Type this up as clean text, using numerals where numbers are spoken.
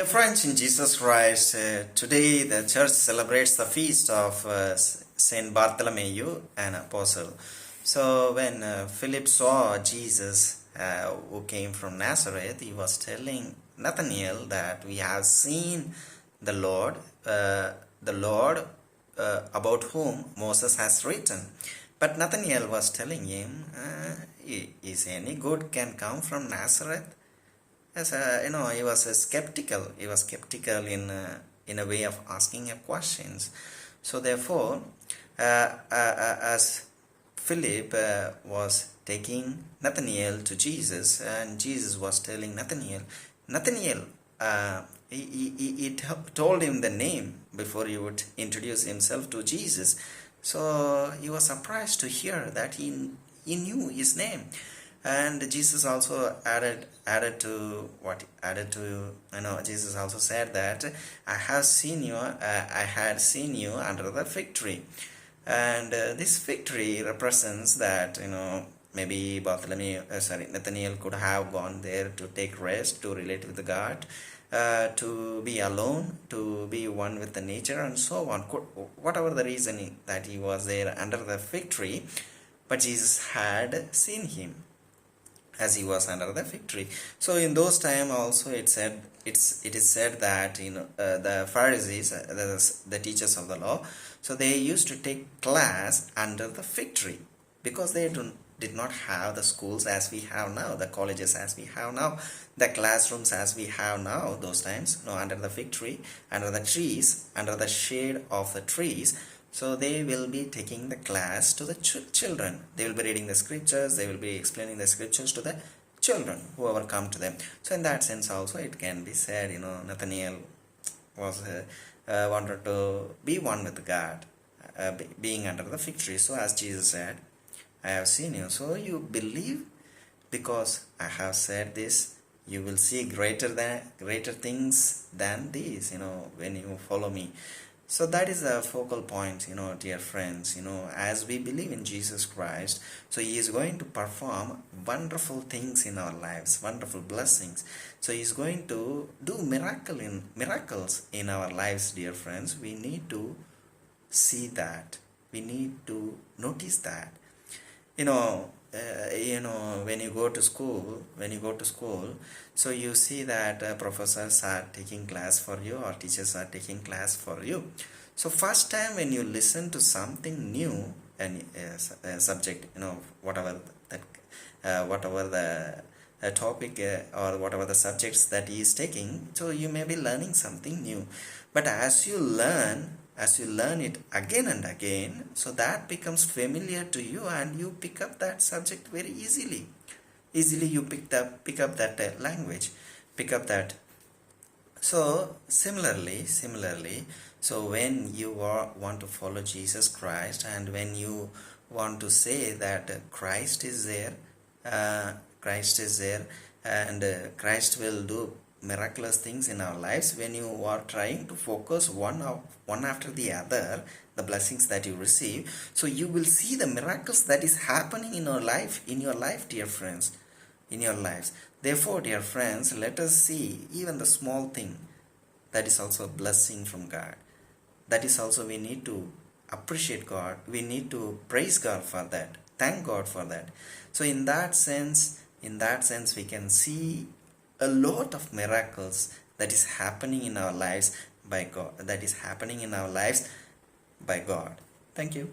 Dear friends in Jesus Christ, today the church celebrates the feast of Saint Bartholomew, an apostle. So when Philip saw Jesus who came from Nazareth, he was telling Nathanael that we have seen the Lord, about whom Moses has written. But Nathanael was telling him, is any good can come from Nazareth? Yes, he was skeptical. He was skeptical in a way of asking questions. So therefore, as Philip was taking Nathanael to Jesus, and Jesus was telling Nathanael, he told him the name before he would introduce himself to Jesus. So he was surprised to hear that he knew his name. And Jesus also added to Jesus also said that I had seen you under the fig tree. And this fig tree represents that maybe Nathanael could have gone there to take rest, to relate with God, to be alone, to be one with the nature, and so on. Whatever the reason that he was there under the fig tree, but Jesus had seen him as he was under the fig tree. So in those time also it is said that the Pharisees, the teachers of the law, so they used to take class under the fig tree because they did not have the schools as we have now, the colleges as we have now, the classrooms as we have now. Those times, under the fig tree, under the trees, under the shade of the trees. So they will be taking the class to the children. They will be reading the scriptures. They will be explaining the scriptures to the children, whoever come to them. So in that sense also it can be said, Nathanael was wanted to be one with God, being under the fig tree. So as Jesus said, I have seen you. So you believe because I have said this. You will see greater things than these, when you follow me. So that is the focal point, dear friends, as we believe in Jesus Christ, so He is going to perform wonderful things in our lives, wonderful blessings. So He is going to do miracles in our lives, dear friends. We need to see that. We need to notice that. When you go to school, so you see that professors are taking class for you or teachers are taking class for you. So first time when you listen to something new and subject, whatever the topic or whatever the subjects that he is taking, so you may be learning something new. But as you learn it again and again, so that becomes familiar to you and you pick up that subject very easily. You pick up that language, pick up that. So similarly, so when you want to follow Jesus Christ and when you want to say that Christ is there and Christ will do miraculous things in our lives, when you are trying to focus one after the other, the blessings that you receive, so you will see the miracles that is happening in your life, dear friends, in your lives. Therefore, dear friends, let us see even the small thing that is also a blessing from God. That is also, we need to appreciate God. We need to praise God for that. Thank God for that. So in that sense, we can see a lot of miracles that is happening in our lives by God. Thank you.